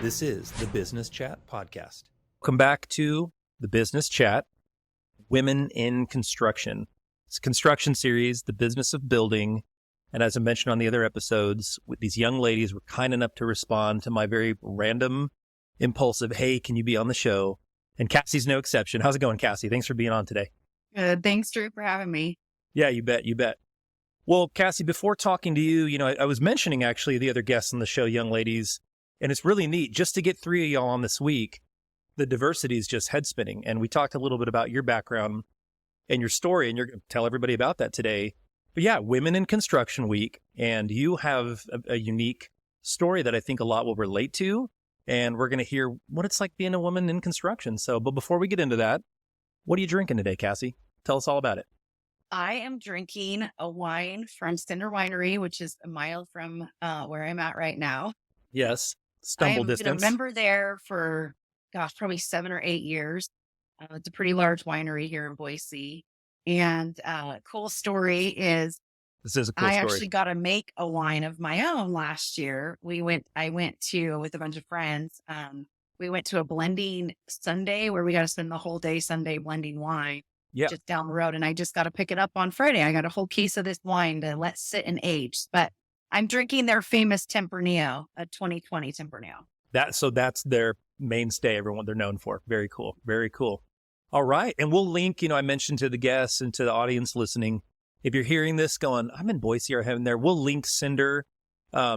This is the Business Chat Podcast. Welcome back to the Business Chat, Women in Construction. It's a construction series, the business of building. And as I mentioned on the other episodes, with these young ladies were kind enough to respond to my very random, impulsive, hey, can you be on the show? And Cassie's no exception. How's it going, Cassie? Thanks for being on today. Thanks, Drew, for having me. Yeah, you bet. You bet. Well, Cassie, before talking to you, I was mentioning actually the other guests on the show, young ladies, and it's really neat just to get three of y'all on this week. The diversity is just head spinning. And we talked a little bit about your background and your story, and you're going to tell everybody about that today. But yeah, Women in Construction Week, and you have a unique story that I think a lot will relate to. And we're going to hear what it's like being a woman in construction. So, but before we get into that, what are you drinking today, Cassie? Tell us all about it. I am drinking a wine from Cinder Winery, which is a mile from where I'm at right now. Yes. Stumble distance. I've been a member there for, probably 7 or 8 years. It's a pretty large winery here in Boise. And cool story is this is a cool story. I actually got to make a wine of my own last year. I went to, with a bunch of friends, we went to a blending Sunday where we got to spend the whole day Sunday blending wine just down the road. And I just got to pick it up on Friday. I got a whole case of this wine to let sit and age. But I'm drinking their famous Tempranillo, a 2020 Tempranillo. So that's their mainstay, everyone they're known for. Very cool. Very cool. All right. And we'll link, I mentioned to the guests and to the audience listening, if you're hearing this going, I'm in Boise or heaven there, we'll link Cinder,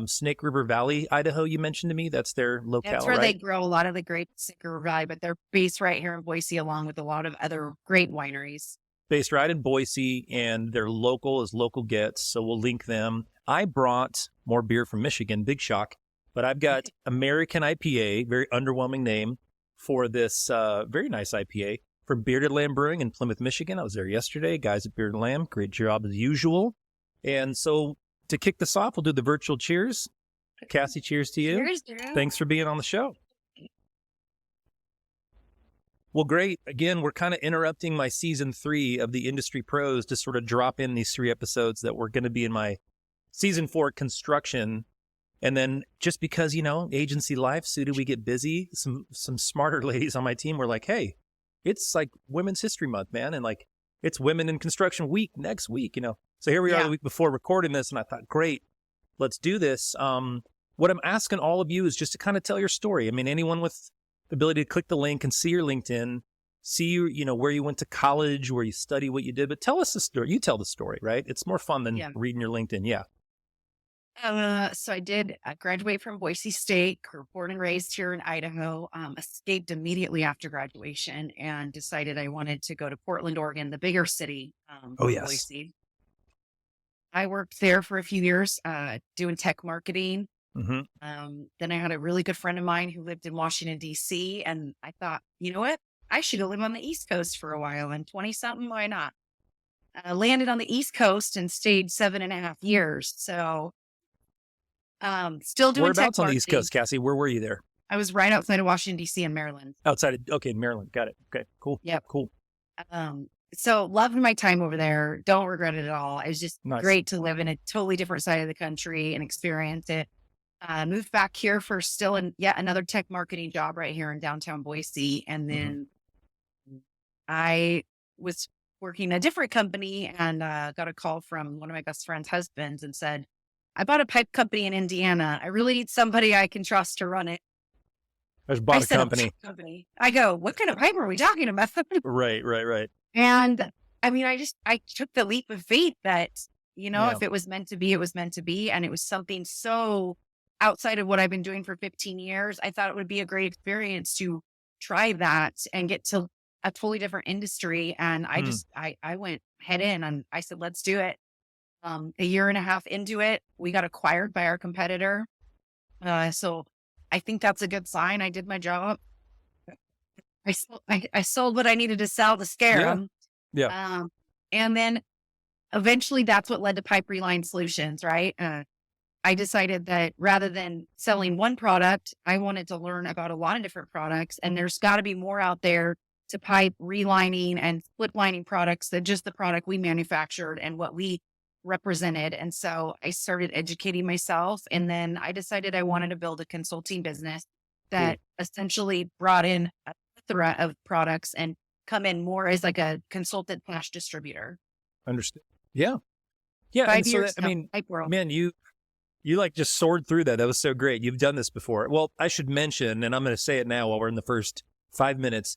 Snake River Valley, Idaho, you mentioned to me. That's their locale, That's where right? they grow a lot of the grapes, Snake River Valley, but they're based right here in Boise along with a lot of other great wineries. Based right in Boise, and they're local as local gets, so we'll link them. I brought more beer from Michigan, big shock, but I've got American IPA, very underwhelming name for this very nice IPA from Bearded Lamb Brewing in Plymouth, Michigan. I was there yesterday. Guys at Bearded Lamb, great job as usual. And so to kick this off, we'll do the virtual cheers. Cassie, cheers to you. Cheers, Drew. Thanks for being on the show. Well, great. Again, we're kind of interrupting my season 3 of the Industry Pros to sort of drop in these 3 episodes that were going to be in my season 4 construction. And then just because, agency life, so do we get busy? Some smarter ladies on my team were like, hey, it's like Women's History Month, man. And like, it's Women in Construction Week next week, So here we are the week before recording this. And I thought, great, let's do this. What I'm asking all of you is just to kind of tell your story. I mean, anyone with the ability to click the link and see your LinkedIn, see, where you went to college, where you study, what you did, but tell us the story. You tell the story, right? It's more fun than reading your LinkedIn. Yeah. So I did graduate from Boise State, born and raised here in Idaho, escaped immediately after graduation and decided I wanted to go to Portland, Oregon, the bigger city. Boise. I worked there for a few years, doing tech marketing. Mm-hmm. Then I had a really good friend of mine who lived in Washington, D.C. And I thought, you know what? I should have lived on the East Coast for a while, and 20 something, why not? I landed on the East Coast and stayed 7.5 years. So, still doing Whereabouts tech on the East Coast, Cassie? Where were you there? I was right outside of Washington, D.C. in Maryland. Maryland. Got it. Okay, cool. Yep. Cool. So loved my time over there. Don't regret it at all. It was just great to live in a totally different side of the country and experience it. Moved back here for still yet another tech marketing job right here in downtown Boise. And then I was working a different company and got a call from one of my best friend's husbands and said, I bought a pipe company in Indiana. I really need somebody I can trust to run it. I just bought a company. I go, what kind of pipe are we talking about? Right. And I mean, I took the leap of faith that, if it was meant to be, it was meant to be. And it was something so outside of what I've been doing for 15 years. I thought it would be a great experience to try that and get to a totally different industry. And I went head in and I said, let's do it. A year and a half into it, we got acquired by our competitor. So I think that's a good sign. I did my job. I sold what I needed to sell to scare them. Yeah. And then eventually that's what led to Pipe ReLine Solutions, right? I decided that rather than selling one product, I wanted to learn about a lot of different products. And there's got to be more out there to pipe relining and split lining products than just the product we manufactured and what we represented. And so I started educating myself. And then I decided I wanted to build a consulting business that essentially brought in a plethora of products and come in more as like a consultant slash distributor. Understood. Yeah. Yeah. 5 And so years that, I now, mean, hype world. man, you like just soared through that. That was so great. You've done this before. Well, I should mention, and I'm going to say it now while we're in the first 5 minutes.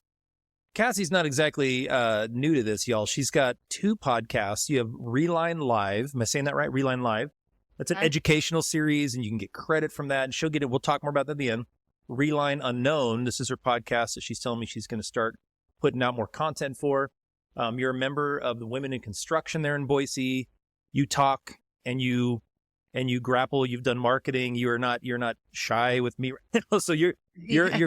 Cassie's not exactly new to this, y'all. She's got 2 podcasts. You have ReLine Live. Am I saying that right? ReLine Live. That's an educational series, and you can get credit from that. And she'll get it. We'll talk more about that at the end. ReLine Unknown. This is her podcast that she's telling me she's going to start putting out more content for. You're a member of the Women in Construction there in Boise. You talk and you grapple. You've done marketing. You're not shy with me. So you're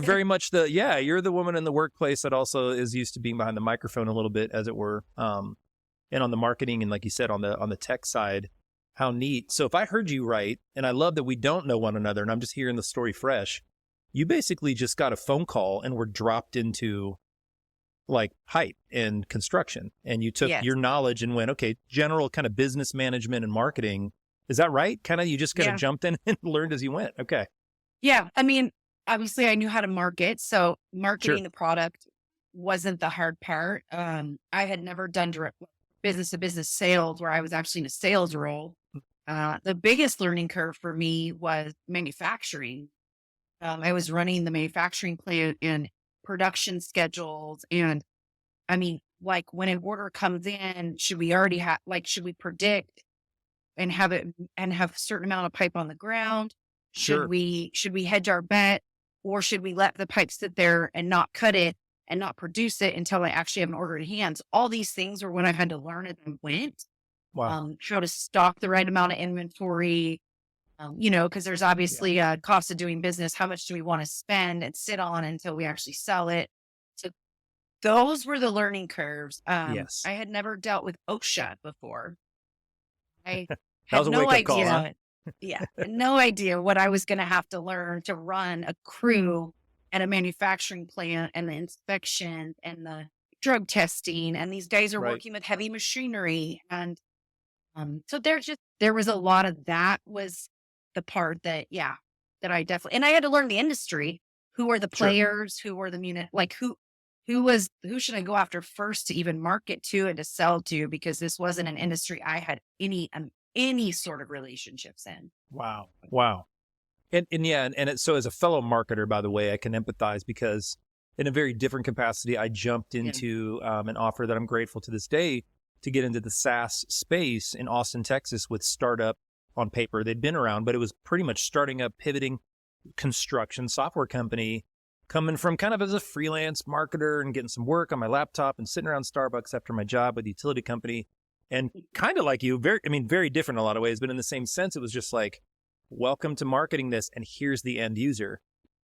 very much you're the woman in the workplace that also is used to being behind the microphone a little bit, as it were. And on the marketing and, like you said, on the tech side, how neat. So if I heard you right, and I love that we don't know one another, and I'm just hearing the story fresh, you basically just got a phone call and were dropped into like height and construction, and you took your knowledge and went, okay, general kind of business management and marketing. Is that right? Kind of, you just kind of jumped in and learned as you went. Okay. Yeah. I mean, obviously I knew how to market. So marketing the product wasn't the hard part. I had never done direct business to business sales where I was actually in a sales role. The biggest learning curve for me was manufacturing. I was running the manufacturing plant and production schedules. And I mean, like when an order comes in, should we already have, like, should we predict and have it and have a certain amount of pipe on the ground? Should we hedge our bet, or should we let the pipe sit there and not cut it and not produce it until I actually have an order in hand? All these things are when I had to learn as I went. Wow. How to stock the right amount of inventory, because there's obviously a cost of doing business. How much do we want to spend and sit on until we actually sell it? So those were the learning curves. Yes. I had never dealt with OSHA before. I That had was a no wake-up call, idea. huh? Had no idea what I was going to have to learn to run a crew and a manufacturing plant and the inspection and the drug testing. And these guys are working with heavy machinery. And so there was a lot of that was the part that I definitely, and I had to learn the industry. Who are the players? Who were the who should I go after first to even market to and to sell to? Because this wasn't an industry I had any sort of relationships in. Wow. And so as a fellow marketer, by the way, I can empathize, because in a very different capacity, I jumped into an offer that I'm grateful to this day to get into the SaaS space in Austin, Texas, with startup on paper. They'd been around, but it was pretty much starting up, pivoting construction software company, coming from kind of as a freelance marketer and getting some work on my laptop and sitting around Starbucks after my job with the utility company. And kind of like you, very different in a lot of ways, but in the same sense, it was just like, welcome to marketing this, and here's the end user.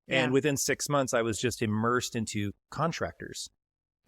And within 6 months, I was just immersed into contractors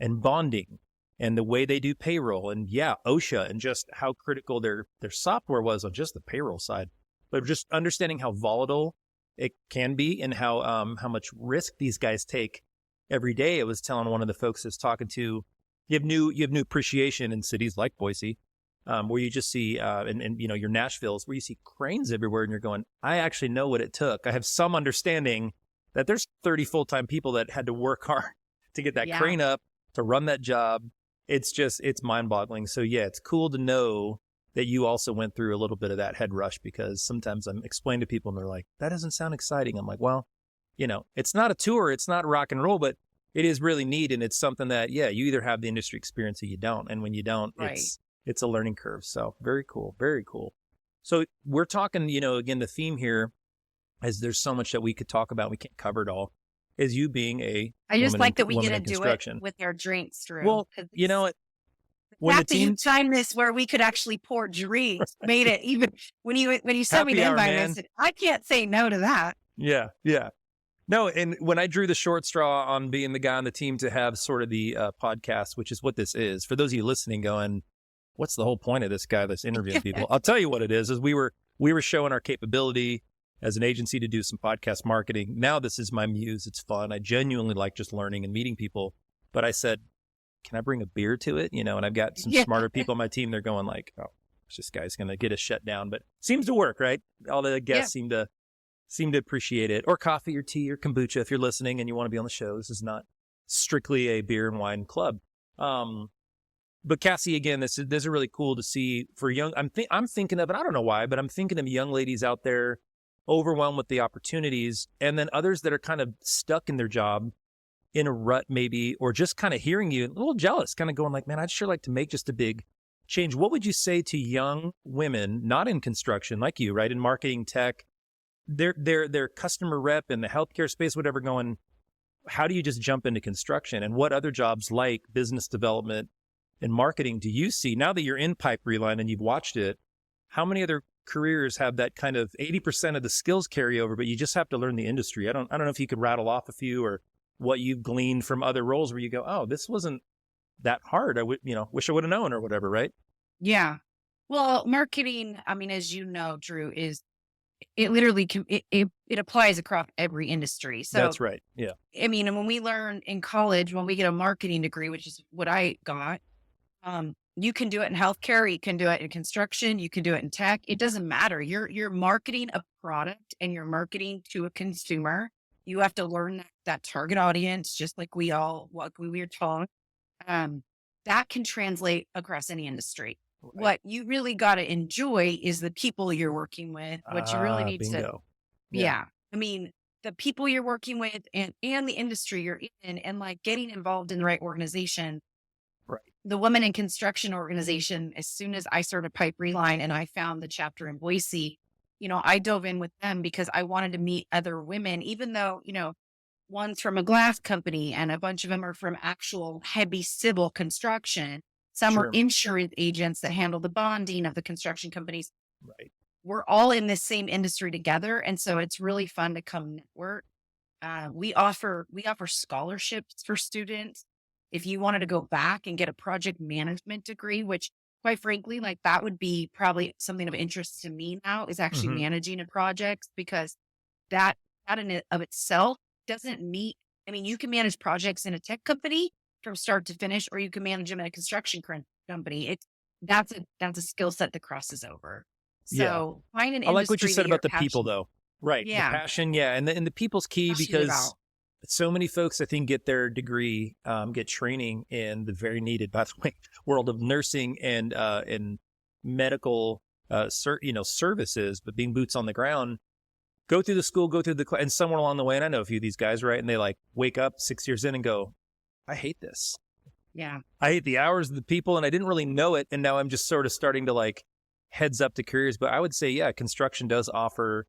and bonding and the way they do payroll, and OSHA, and just how critical their software was on just the payroll side, but just understanding how volatile it can be and how much risk these guys take every day. I was telling one of the folks I was talking to, you have new appreciation in cities like Boise, where you just see, and your Nashville's, where you see cranes everywhere, and you're going, I actually know what it took. I have some understanding that there's 30 full-time people that had to work hard to get that crane up, to run that job. It's mind-boggling. So it's cool to know that you also went through a little bit of that head rush, because sometimes I'm explaining to people and they're like, that doesn't sound exciting. I'm like, well, it's not a tour, it's not rock and roll, but it is really neat. And it's something that, you either have the industry experience or you don't. And when you don't, it's a learning curve. So very cool. Very cool. So we're talking, again, the theme here is there's so much that we could talk about. We can't cover it all. Is you being I just like that we get to do it with our drinks, Drew. Well, when the team timed this where we could actually pour drinks, made it even when you sent me the invite, I said, I can't say no to that. Yeah. No, and when I drew the short straw on being the guy on the team to have sort of the podcast, which is what this is, for those of you listening going, what's the whole point of this guy that's interviewing people? I'll tell you what it is we were showing our capability as an agency to do some podcast marketing. Now this is my muse. It's fun. I genuinely like just learning and meeting people. But I said, can I bring a beer to it? And I've got some smarter people on my team. They're going like, oh, this guy's going to get us shut down. But seems to work, right? All the guests seem to seem to appreciate it. Or coffee or tea or kombucha if you're listening and you want to be on the show. This is not strictly a beer and wine club. But Cassie, again, this is really cool to see for young. I'm thinking of, and I don't know why, but I'm thinking of young ladies out there overwhelmed with the opportunities, and then others that are kind of stuck in their job, in a rut maybe, or just kind of hearing you, a little jealous, kind of going like, man, I'd sure like to make just a big change. What would you say to young women, not in construction like you, right, in marketing, tech, their customer rep in the healthcare space, whatever, going, how do you just jump into construction? And what other jobs like business development and marketing do you see now that you're in pipe ReLine and you've watched it? How many other careers have that kind of 80% of the skills carry over, but you just have to learn the industry? I don't know if you could rattle off a few, or what you've gleaned from other roles where you go, oh, this wasn't that hard. I would, wish I would have known, or whatever, right? Yeah. Well, marketing, I mean, as you know, Drew, it literally it applies across every industry. So that's right. Yeah. I mean, and when we learn in college, when we get a marketing degree, which is what I got, you can do it in healthcare, you can do it in construction, you can do it in tech. It doesn't matter. You're marketing a product and you're marketing to a consumer. You have to learn that target audience, just like we were taught. That can translate across any industry. Right. What you really got to enjoy is the people you're working with. What you really need bingo. Yeah. I mean, the people you're working with and the industry you're in, and like getting involved in the right organization. Right. The Women in Construction organization, as soon as I started Pipe ReLine and I found the chapter in Boise, I dove in with them because I wanted to meet other women, even though, one's from a glass company and a bunch of them are from actual heavy civil construction. Some are insurance agents that handle the bonding of the construction companies. Right. We're all in this same industry together. And so it's really fun to come network. We offer scholarships for students. If you wanted to go back and get a project management degree, which quite frankly, like that would be probably something of interest to me now, is actually managing a project, because that in and of itself doesn't meet. I mean, you can manage projects in a tech company from start to finish, or you can manage them in a construction company. That's a skill set that crosses over. So find an industry. I like what you said about the people, though. Right. Yeah. The passion. Yeah. And the people's key, because so many folks, I think, get their degree, get training in the very needed, by the way, world of nursing and medical, services, but being boots on the ground, go through the school, go through the class, and somewhere along the way, and I know a few of these guys, right? And they like wake up 6 years in and go, I hate this. Yeah. I hate the hours of the people, and I didn't really know it. And now I'm just sort of starting to like heads up to careers. But I would say, yeah, construction does offer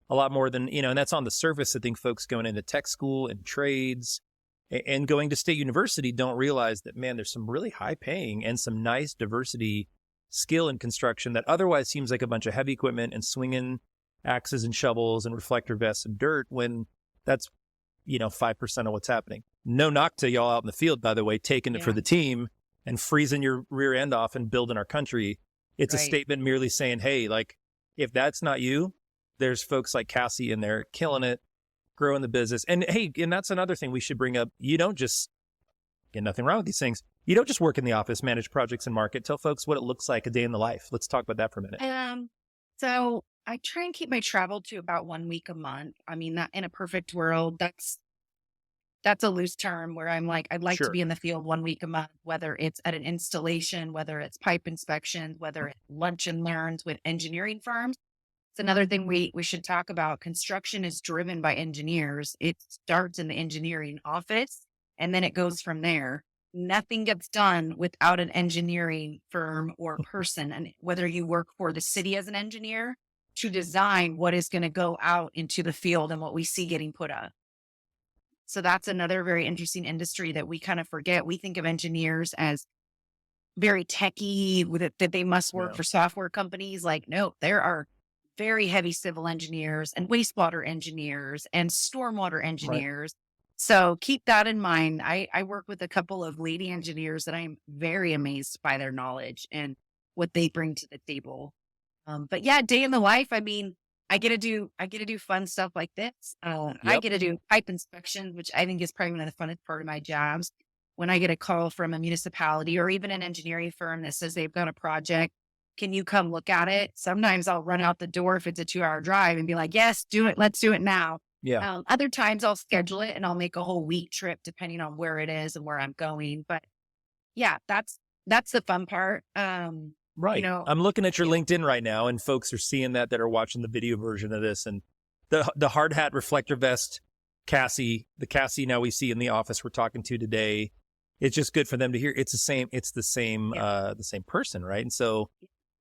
a lot more than, and that's on the surface. I think folks going into tech school and trades and going to state university don't realize that, man, there's some really high paying and some nice diversity skill in construction that otherwise seems like a bunch of heavy equipment and swinging axes and shovels and reflector vests and dirt, when that's, 5% of what's happening. No knock to y'all out in the field, by the way, taking it for the team and freezing your rear end off and building our country. It's a statement merely saying, hey, like, if that's not you, there's folks like Cassie in there killing it, growing the business. And hey, and that's another thing we should bring up. You don't just, get nothing wrong with these things. You don't just work in the office, manage projects and market. Tell folks what it looks like a day in the life. Let's talk about that for a minute. So I try and keep my travel to about 1 week a month. I mean, that in a perfect world, that's a loose term where I'm like, I'd like to be in the field 1 week a month, whether it's at an installation, whether it's pipe inspections, whether it's lunch and learns with engineering firms. It's another thing we should talk about. Construction is driven by engineers. It starts in the engineering office and then it goes from there. Nothing gets done without an engineering firm or person. And whether you work for the city as an engineer to design what is going to go out into the field and what we see getting put up. So that's another very interesting industry that we kind of forget. We think of engineers as very techy, that they must work for software companies. Like, no, there are very heavy civil engineers and wastewater engineers and stormwater engineers. Right. So keep that in mind. I work with a couple of lady engineers that I'm very amazed by their knowledge and what they bring to the table. But yeah, day in the life. I mean, I get to do fun stuff like this. I get to do pipe inspection, which I think is probably one of the funnest part of my jobs. When I get a call from a municipality or even an engineering firm that says they've got a project can you come look at it? Sometimes I'll run out the door if it's a 2-hour drive and be like, yes, do it. Let's do it now. Yeah. Other times I'll schedule it and I'll make a whole week trip depending on where it is and where I'm going. But yeah, that's the fun part. Right. I'm looking at your LinkedIn right now, and folks are seeing that are watching the video version of this. And the hard hat reflector vest, Cassie, the Cassie now we see in the office we're talking to today. It's just good for them to hear. It's the same person, right? And so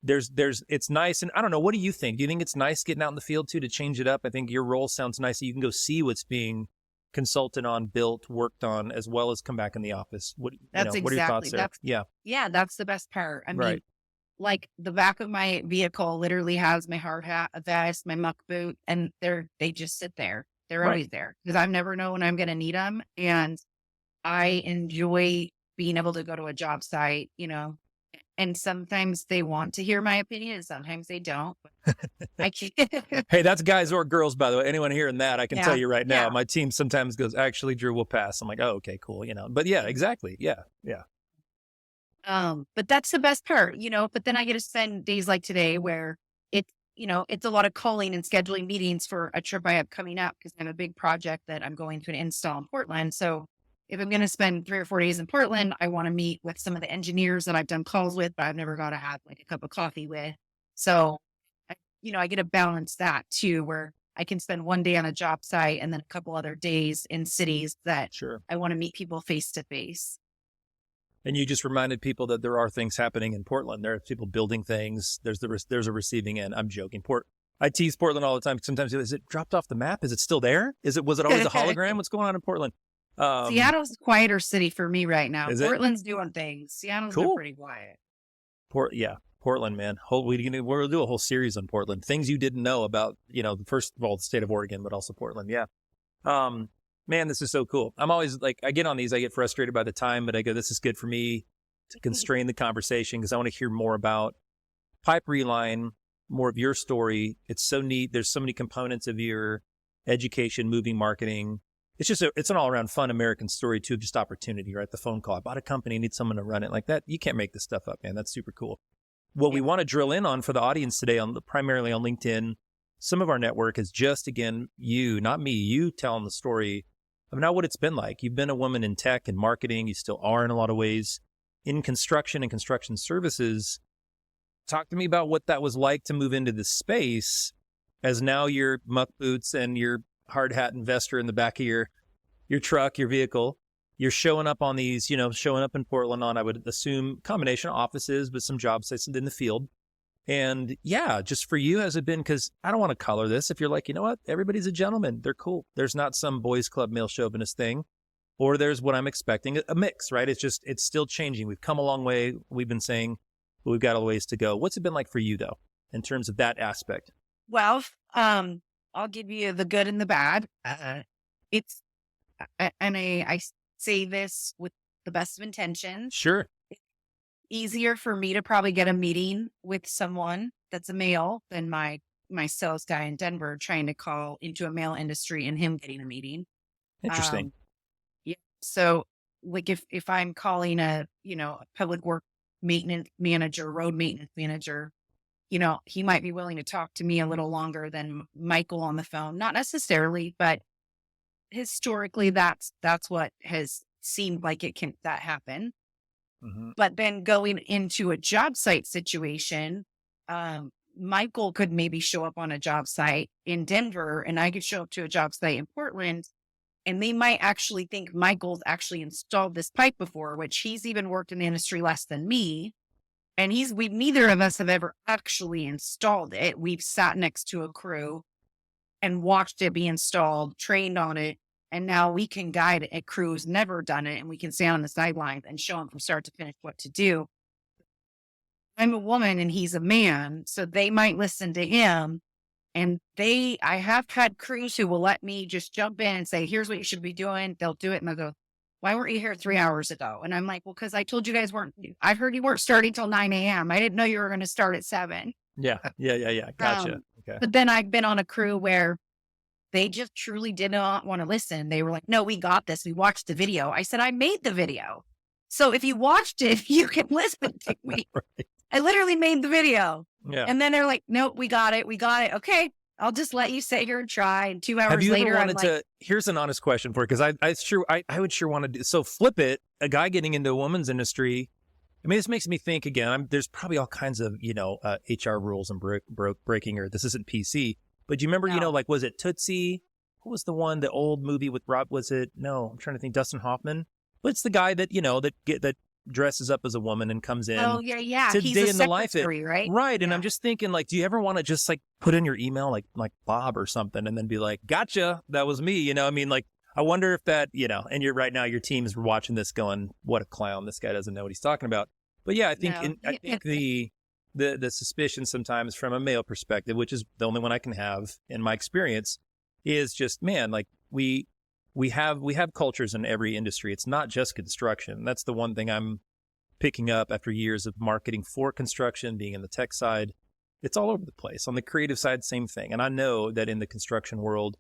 it's nice. And I don't know, what do you think? Do you think it's nice getting out in the field too, to change it up? I think your role sounds nice. You can go see what's being consulted on, built, worked on, as well as come back in the office. What are your thoughts there? Yeah, that's the best part. I mean, right. Like the back of my vehicle literally has my hard hat, a vest, my muck boot, and they just sit there. They're always there because I never know when I'm going to need them. And I enjoy being able to go to a job site, and sometimes they want to hear my opinion and sometimes they don't. I can't. Hey, that's guys or girls, by the way. Anyone hearing that, I can tell you right now, yeah. my team sometimes goes, actually, Drew, we'll pass. I'm like, oh, okay, cool. But yeah, exactly. Yeah. Yeah. But that's the best part, but then I get to spend days like today where it's a lot of calling and scheduling meetings for a trip I have coming up because I have a big project that I'm going to install in Portland. So if I'm going to spend 3 or 4 days in Portland, I want to meet with some of the engineers that I've done calls with, but I've never got to have like a cup of coffee with. So, I get to balance that too, where I can spend one day on a job site and then a couple other days in cities that I want to meet people face to face. And you just reminded people that there are things happening in Portland. There are people building things. There's a receiving end. I'm joking. I tease Portland all the time. Sometimes, is it dropped off the map? Is it still there? Was it always a hologram? What's going on in Portland? Seattle's a quieter city for me right now. Is Portland's doing things. Seattle's pretty quiet. Portland, man. We'll do a whole series on Portland. Things you didn't know about, first of all, the state of Oregon, but also Portland. Yeah. Man, this is so cool. I'm always like, I get on these, I get frustrated by the time, but I go, this is good for me to constrain the conversation because I want to hear more about Pipe ReLine, more of your story. It's so neat. There's so many components of your education, moving, marketing. It's just it's an all around fun American story too, of just opportunity, right? The phone call. I bought a company, need someone to run it like that. You can't make this stuff up, man. That's super cool. What we want to drill in on for the audience today, primarily on LinkedIn, some of our network is just, again, you, not me, you telling the story of now what it's been like. You've been a woman in tech and marketing. You still are in a lot of ways in construction and construction services. Talk to me about what that was like to move into this space as now your muck boots and your hard hat investor in the back of your truck, your vehicle. You're showing up on these, showing up in Portland on, I would assume, combination of offices, but some job sites in the field. And yeah, just for you, has it been, because I don't want to color this. If you're like, you know what, everybody's a gentleman. They're cool. There's not some boys club male chauvinist thing, or there's what I'm expecting, a mix, right? It's still changing. We've come a long way. We've been saying, but we've got a ways to go. What's it been like for you though, in terms of that aspect? Well, I'll give you the good and the bad. It's, and I say this with the best of intentions. Sure. Easier for me to probably get a meeting with someone that's a male than my sales guy in Denver trying to call into a male industry and him getting a meeting. Interesting. Yeah. So like if I'm calling a public work maintenance manager, road maintenance manager, he might be willing to talk to me a little longer than Michael on the phone. Not necessarily, but historically that's what has seemed like that happen. Mm-hmm. But then going into a job site situation, Michael could maybe show up on a job site in Denver and I could show up to a job site in Portland, and they might actually think Michael's actually installed this pipe before, which he's even worked in the industry less than me. And neither of us have ever actually installed it. We've sat next to a crew and watched it be installed, trained on it. And now we can guide a crew who's never done it, and we can stand on the sidelines and show them from start to finish what to do. I'm a woman and he's a man, so they might listen to him. And I have had crews who will let me just jump in and say, here's what you should be doing. They'll do it. And they'll go, why weren't you here 3 hours ago? And I'm like, well, because I told you guys I heard you weren't starting till 9 a.m. I didn't know you were going to start at 7. Yeah. Gotcha. Okay. But then I've been on a crew where they just truly did not want to listen. They were like, no, we got this. We watched the video. I said, I made the video. So if you watched it, you can listen to me. Right. I literally made the video. Yeah. And then they're like, nope, we got it. We got it. Okay. I'll just let you sit here and try. And 2 hours Have you later, ever I'm wanted like, to, here's an honest question for you, because I would sure want to do, so flip it, a guy getting into a woman's industry. I mean, this makes me think again, there's probably all kinds of, HR rules and breaking, or this isn't PC, but do you remember, No. like, was it Tootsie? What was the old movie with Rob, was it, no, I'm trying to think, Dustin Hoffman? But it's the guy that, that dresses up as a woman and comes in. oh, yeah. To He's day a in the life, secretary, right? Right. And Yeah. I'm just thinking, like, do you ever want to just like put in your email, like Bob or something, and then be like, gotcha, that was me. I mean, like, I wonder if that, and you're right now, your team is watching this going, what a clown. This guy doesn't know what he's talking about. But yeah, I think, No. I think the suspicion sometimes from a male perspective, which is the only one I can have in my experience, is just, man, like we have cultures in every industry. It's not just construction. That's the one thing I'm picking up after years of marketing for construction, being in the tech side. It's all over the place. On the creative side, same thing. And I know that in the construction world,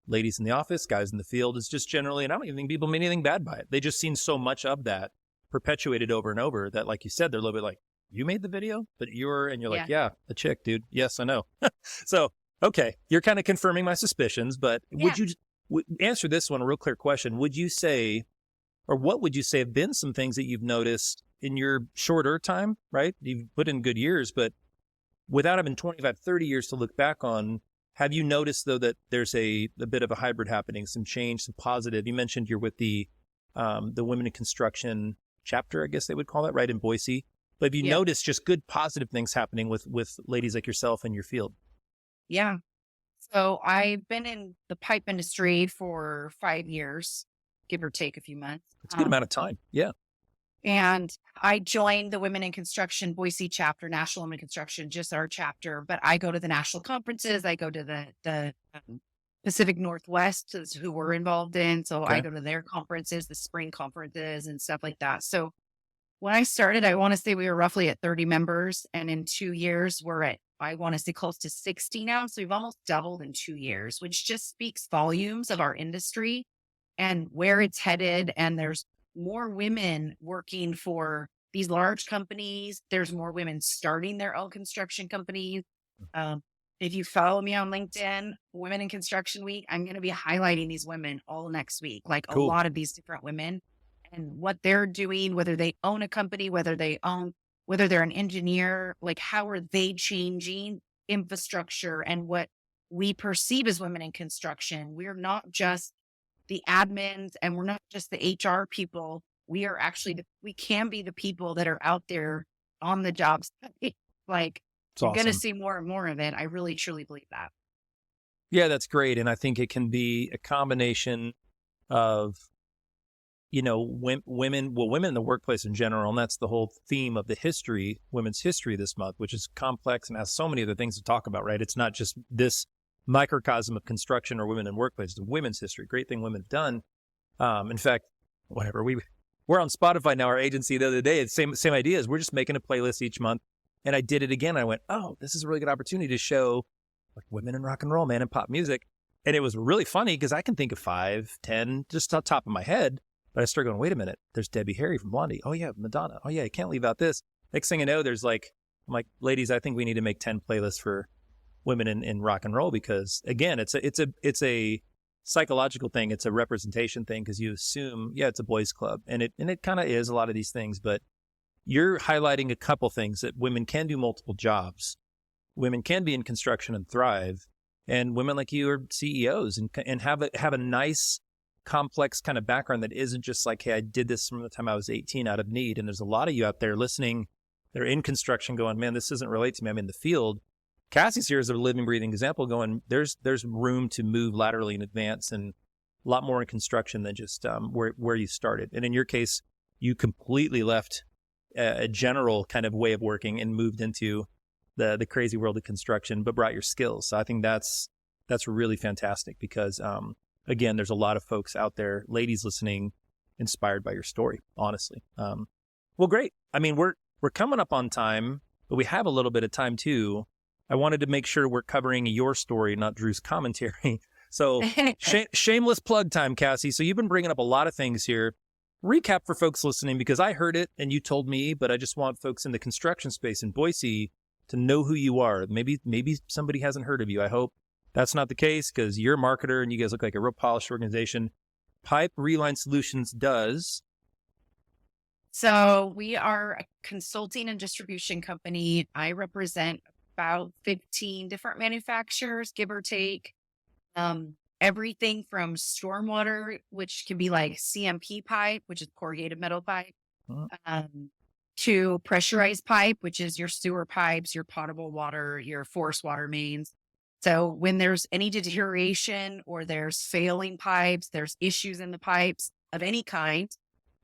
ladies in the office, guys in the field, is just generally, and I don't even think people mean anything bad by it. They just seen so much of that perpetuated over and over that, like you said, they're a little bit like, you made the video, but you're like, yeah, a chick, dude. Yes, I know. So, okay, you're kind of confirming my suspicions, but would you answer this one, a real clear question? Would you say, or what would you say have been some things that you've noticed in your shorter time, right? You've put in good years, but without having 25, 30 years to look back on, have you noticed, though, that there's a bit of a hybrid happening, some change, some positive? You mentioned you're with the Women in Construction chapter, I guess they would call it, right, in Boise. But have you noticed just good, positive things happening with ladies like yourself in your field? Yeah. So I've been in the pipe industry for 5 years, give or take a few months. It's a good amount of time. Yeah. And I joined the Women in Construction Boise chapter, National Women in Construction, just our chapter. But I go to the national conferences. I go to the Pacific Northwest, is who we're involved in. So I go to their conferences, the spring conferences and stuff like that. So when I started, I want to say we were roughly at 30 members. And in 2 years, we're at, I want to say, close to 60 now. So we've almost doubled in 2 years, which just speaks volumes of our industry and where it's headed. And there's more women working for these large companies. There's more women starting their own construction companies. If you follow me on LinkedIn, Women in Construction Week, I'm going to be highlighting these women all next week, like a lot of these different women and what they're doing, whether they own a company, whether they're an engineer, like how are they changing infrastructure and what we perceive as women in construction. We're not just the admins and we're not just the HR people. We are actually, we can be the people that are out there on the job site. Like, you're going to see more and more of it. I really, truly believe that. Yeah, that's great. And I think it can be a combination of, women in the workplace in general. And that's the whole theme of the history, women's history this month, which is complex and has so many other things to talk about, right? It's not just this microcosm of construction or women in workplace. It's women's history. Great thing women have done. In fact, whatever, we're on Spotify now, our agency, the other day. It's same ideas. We're just making a playlist each month. And I did it again. I went, oh, this is a really good opportunity to show like women in rock and roll, man, and pop music. And it was really funny because I can think of 5, 10 just on top of my head. But I started going, wait a minute, there's Debbie Harry from Blondie. Oh yeah, Madonna. Oh yeah, you can't leave out this. Next thing I know, I'm like, ladies, I think we need to make 10 playlists for women in rock and roll, because again, it's a psychological thing. It's a representation thing, because you assume, it's a boys club, and it kind of is a lot of these things, but you're highlighting a couple things that women can do multiple jobs. Women can be in construction and thrive, and women like you are CEOs and have a nice, complex kind of background that isn't just like, hey, I did this from the time I was 18 out of need. And there's a lot of you out there listening. They're in construction going, man, this doesn't relate to me. I'm in the field. Cassie's here as a living, breathing example going, there's room to move laterally and advance, and a lot more in construction than just where you started. And in your case, you completely left a general kind of way of working and moved into the crazy world of construction, but brought your skills. So I think that's really fantastic, because again, there's a lot of folks out there, ladies listening, inspired by your story, honestly. Well, great. I mean, we're coming up on time, but we have a little bit of time too. I wanted to make sure we're covering your story, not Drew's commentary. So shameless plug time, Cassie. So you've been bringing up a lot of things here. recap for folks listening, because I heard it and you told me, but I just want folks in the construction space in Boise to know who you are. Maybe somebody hasn't heard of you. I hope that's not the case, because you're a marketer and you guys look like a real polished organization. Pipe ReLine Solutions does. So we are a consulting and distribution company. I represent about 15 different manufacturers, give or take. Everything from stormwater, which can be like CMP pipe, which is corrugated metal pipe, to pressurized pipe, which is your sewer pipes, your potable water, your forced water mains. So when there's any deterioration or there's failing pipes, there's issues in the pipes of any kind,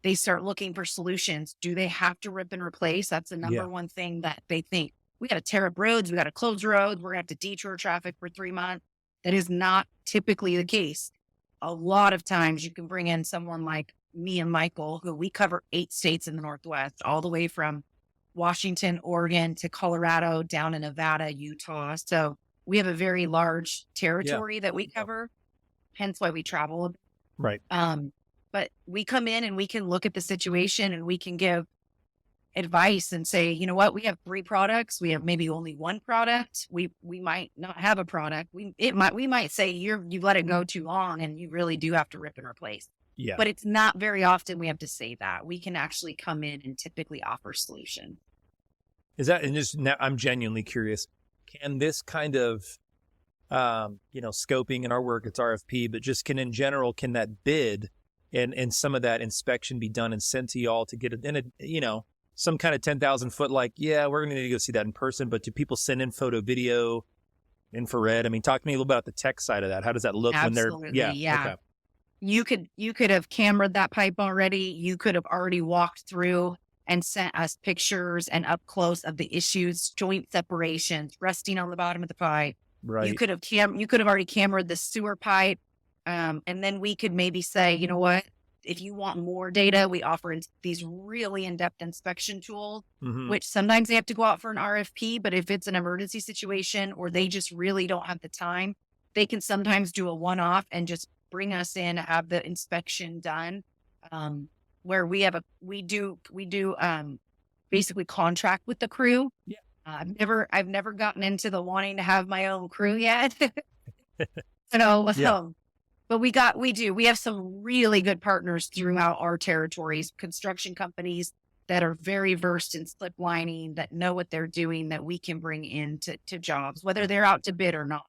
they start looking for solutions. Do they have to rip and replace? That's the number one thing that they think. We got to tear up roads. We got to close roads. We're going to have to detour traffic for 3 months. That is not typically the case. A lot of times you can bring in someone like me and Michael, who we cover 8 states in the Northwest, all the way from Washington, Oregon to Colorado, down in Nevada, Utah. So we have a very large territory that we cover, hence why we travel. Right. But we come in and we can look at the situation and we can give advice and say, you know what, we have 3 products. We have maybe only 1 product. We might not have a product. We might say you let it go too long and you really do have to rip and replace. Yeah. But it's not very often we have to say that. We can actually come in and typically offer solution. Is that, and just now I'm genuinely curious, can this kind of, scoping in our work, it's RFP, but just can that bid and some of that inspection be done and sent to y'all to get it in some kind of 10,000 foot, like, yeah, we're going to need to go see that in person, but do people send in photo, video, infrared? I mean, talk to me a little about the tech side of that. How does that look when they're, Okay. You could have cameraed that pipe already. You could have already walked through and sent us pictures and up close of the issues, joint separations, resting on the bottom of the pipe. Right. You could have already cameraed the sewer pipe. And then we could maybe say, you know what, if you want more data, we offer these really in-depth inspection tools, which sometimes they have to go out for an RFP, but if it's an emergency situation or they just really don't have the time, they can sometimes do a one-off and just bring us in, have the inspection done, where we do basically contract with the crew. Yeah. I've never gotten into the wanting to have my own crew yet. But we have some really good partners throughout our territories, construction companies that are very versed in slip lining, that know what they're doing, that we can bring into jobs, whether they're out to bid or not,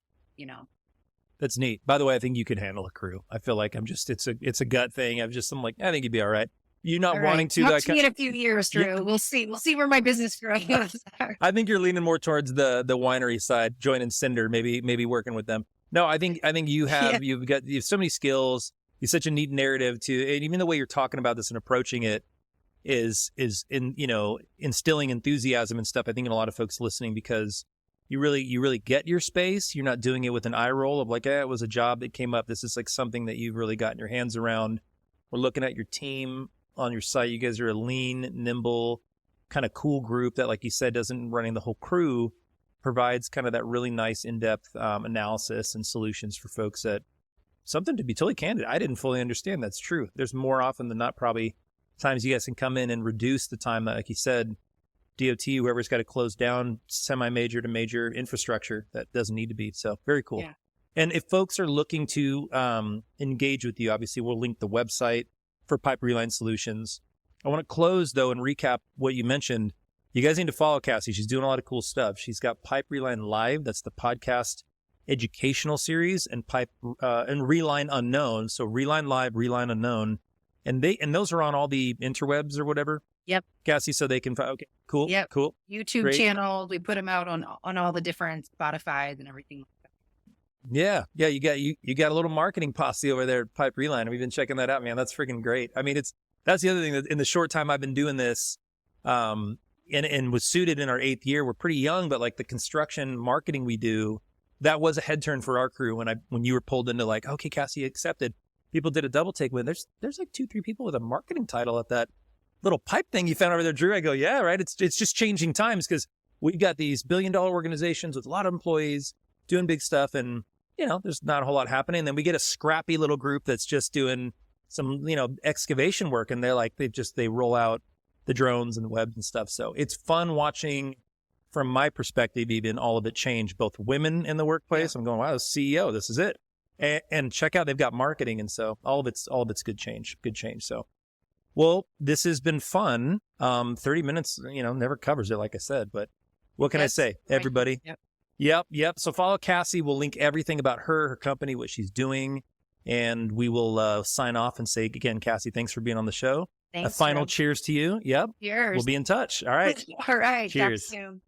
That's neat. By the way, I think you could handle a crew. I feel like it's a gut thing. I'm like, I think you'd be all right. You not wanting to. Talk to me in a few years, Drew. Yeah. We'll see where my business grows. I think you're leaning more towards the winery side, joining Cinder, maybe working with them. No, I think you have you have so many skills. You have such a neat narrative too, and even the way you're talking about this and approaching it is instilling enthusiasm and stuff. I think in a lot of folks listening, because you really get your space. You're not doing it with an eye roll of like, it was a job that came up. This is like something that you've really gotten your hands around. We're looking at your team on your site. You guys are a lean, nimble, kind of cool group that, like you said, doesn't running the whole crew, provides kind of that really nice in-depth analysis and solutions for folks that, something to be totally candid, I didn't fully understand. That's true. There's more often than not probably times you guys can come in and reduce the time that, like you said, DOT, whoever's got to close down semi-major to major infrastructure that doesn't need to be. So very cool. Yeah. And if folks are looking to engage with you, obviously we'll link the website for Pipe ReLine Solutions. I want to close though and recap what you mentioned. You guys need to follow Cassie. She's doing a lot of cool stuff. She's got Pipe ReLine Live. That's the podcast educational series, and and ReLine Unknown. So ReLine Live, ReLine Unknown. And those are on all the interwebs or whatever. Yep. Cassie, so they can okay, cool. Yep. Cool. YouTube channels. We put them out on all the different Spotify's and everything. Yeah. You got a little marketing posse over there at Pipe ReLine. We've been checking that out, man. That's freaking great. I mean, that's the other thing, that in the short time I've been doing this, and was suited in our 8th year. We're pretty young, but like the construction marketing we do, that was a head turn for our crew. When you were pulled into like, okay, Cassie accepted, people did a double take with, there's like 2-3 people with a marketing title at that little pipe thing you found over there, Drew. I go, yeah, right. It's just changing times, because we've got these billion-dollar organizations with a lot of employees doing big stuff, and there's not a whole lot happening. And then we get a scrappy little group that's just doing excavation work, and they're like, they roll out the drones and webs and stuff. So it's fun watching, from my perspective, even all of it change, both women in the workplace. I'm going, wow, the CEO, this is it. And check out, they've got marketing. And so all of it's good change. So, well, this has been fun. 30 minutes, never covers it, like I said, but what can I say, everybody? Yep. So follow Cassie. We'll link everything about her company, what she's doing. And we will sign off and say again, Cassie, thanks for being on the show. Thanks, a final cheers to you. Yep. Cheers. We'll be in touch. All right. All right. Cheers. Talk soon.